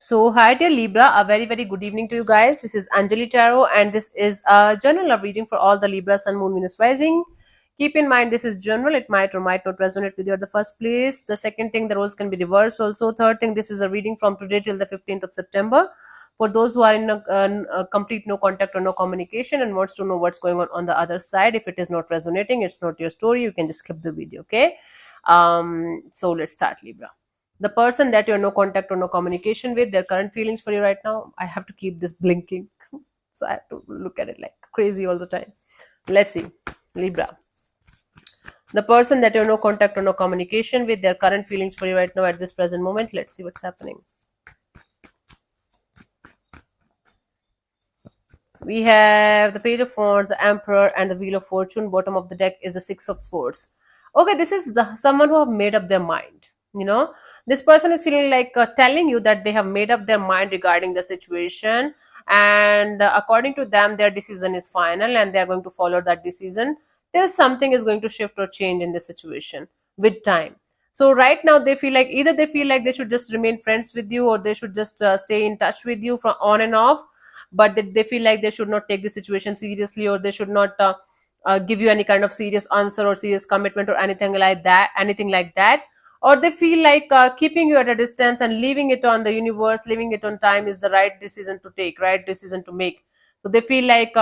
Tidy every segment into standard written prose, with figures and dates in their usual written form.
So, hi dear Libra, a very very good evening to you guys. This is Anjali Tarot, and this is a general love reading for all the Libra Sun, Moon, Venus, Rising. Keep in mind this is general; it might or might not resonate with you at the first place. The second thing, the roles can be reversed. Also, third thing, this is a reading from today till the 15th of September. For those who are in a complete no contact or no communication and wants to know what's going on the other side, if it is not resonating, it's not your story. You can just skip the video. Okay. So let's start, Libra. The person that you're no contact or no communication with, their current feelings for you right now. I have to keep this blinking, so I have to look at it like crazy all the time. Let's see, Libra. The person that you're no contact or no communication with, their current feelings for you right now at this present moment. Let's see what's happening. We have the Page of Wands, the Emperor, and the Wheel of Fortune. Bottom of the deck is the Six of Swords. Okay, this is someone who have made up their mind. You know, this person is feeling like telling you that they have made up their mind regarding the situation, and according to them, their decision is final, and they are going to follow that decision till something is going to shift or change in the situation with time. So right now, they feel like either they feel like they should just remain friends with you, or they should just stay in touch with you from on and off, but they feel like they should not take the situation seriously, or they should not give you any kind of serious answer or serious commitment or anything like that, or they feel like keeping you at a distance and leaving it on the universe, leaving it on time is the right decision to take, right decision to make. So they feel like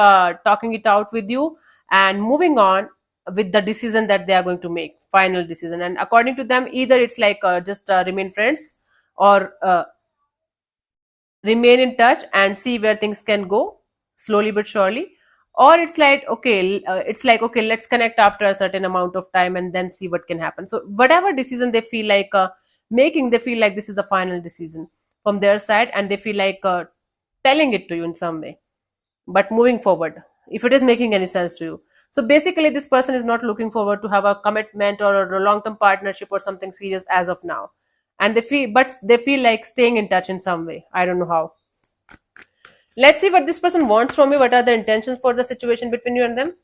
talking it out with you and moving on with the decision that they are going to make, final decision. And according to them, either it's like just remain friends, or remain in touch and see where things can go slowly but surely, or it's like okay, let's connect after a certain amount of time and then see what can happen. So whatever decision they feel like making, they feel like this is a final decision from their side, and they feel like telling it to you in some way, but moving forward, if it is making any sense to you. So basically, this person is not looking forward to have a commitment or a long term partnership or something serious as of now, and they feel like staying in touch in some way. I don't know how. Let's see what this person wants from you. What are the intentions for the situation between you and them?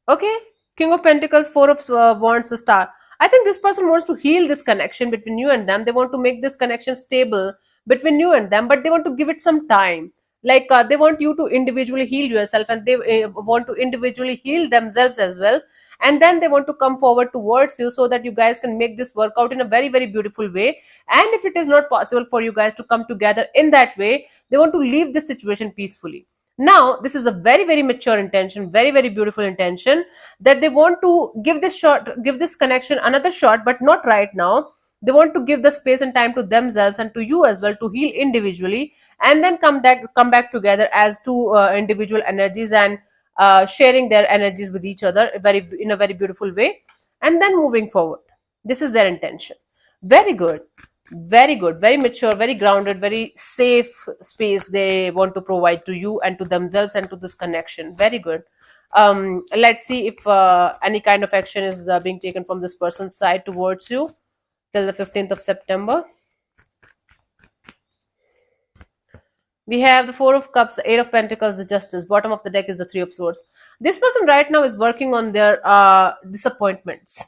Okay, King of Pentacles, Four of Wands, the Star. I think this person wants to heal this connection between you and them. They want to make this connection stable between you and them, but they want to give it some time. Like they want you to individually heal yourself, and they want to individually heal themselves as well. And then they want to come forward towards you so that you guys can make this work out in a very, very beautiful way. And if it is not possible for you guys to come together in that way, they want to leave this situation peacefully. Now this is a very very mature intention, very very beautiful intention, that they want to give this connection another shot, but not right now. They want to give the space and time to themselves and to you as well to heal individually, and then come back together as two individual energies, and sharing their energies with each other in a very beautiful way, and then moving forward. This is their intention. Very good, very good, very mature, very grounded, very safe space they want to provide to you and to themselves and to this connection. Very good. Let's see if any kind of action is being taken from this person's side towards you till the 15th of September. We have the Four of Cups, Eight of Pentacles, the Justice. Bottom of the deck is the Three of Swords. This person right now is working on their disappointments.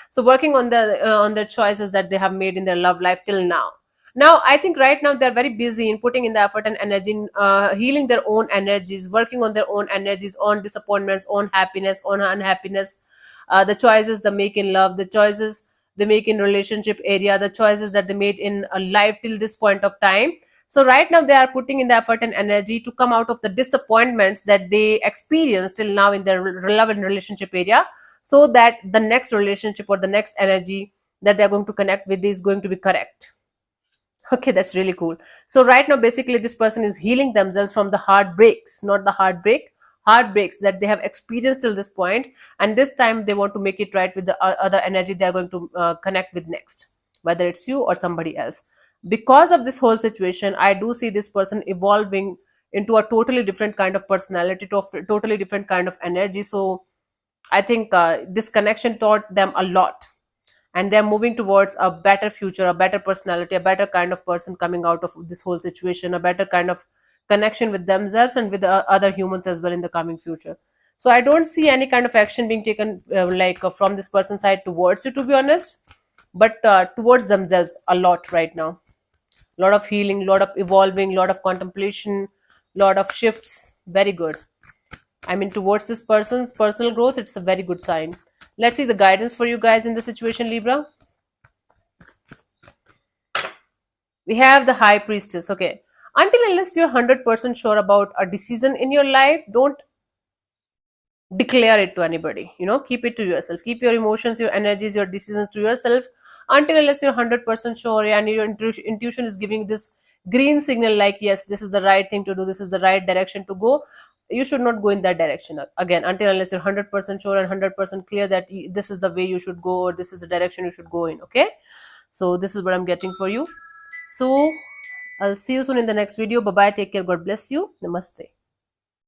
So working on their choices that they have made in their love life till now. Now I think right now they're very busy in putting in the effort and energy in healing their own energies, working on their own energies, on disappointments, on happiness, on unhappiness, the choices they make in love, the choices they make in relationship area, the choices that they made in life till this point of time. So right now they are putting in the effort and energy to come out of the disappointments that they experienced till now in their love and relationship area, so that the next relationship or the next energy that they're going to connect with is going to be correct. Okay, that's really cool. So right now, basically, this person is healing themselves from the heartbreaks, not the heartbreaks that they have experienced till this point, and this time they want to make it right with the other energy they are going to connect with next, whether it's you or somebody else. Because of this whole situation, I do see this person evolving into a totally different kind of personality, to a totally different kind of energy. So I think this connection taught them a lot, and they're moving towards a better future, a better personality, a better kind of person coming out of this whole situation, a better kind of connection with themselves and with other humans as well in the coming future. So I don't see any kind of action being taken from this person's side towards you, to be honest, but towards themselves a lot right now. Lot of healing, lot of evolving, lot of contemplation, lot of shifts. Very good. I mean, towards this person's personal growth, it's a very good sign. Let's see the guidance for you guys in this situation, Libra. We have the High Priestess. Okay. Until unless you're 100% sure about a decision in your life, don't declare it to anybody. Keep it to yourself. Keep your emotions, your energies, your decisions to yourself until unless you're 100% sure and your intuition is giving this green signal like, yes, this is the right thing to do, this is the right direction to go. You should not go in that direction again until unless you're 100% sure and 100% clear that this is the way you should go or this is the direction you should go in. Okay, so this is what I'm getting for you. So I'll see you soon in the next video. Bye bye, take care, God bless you, namaste.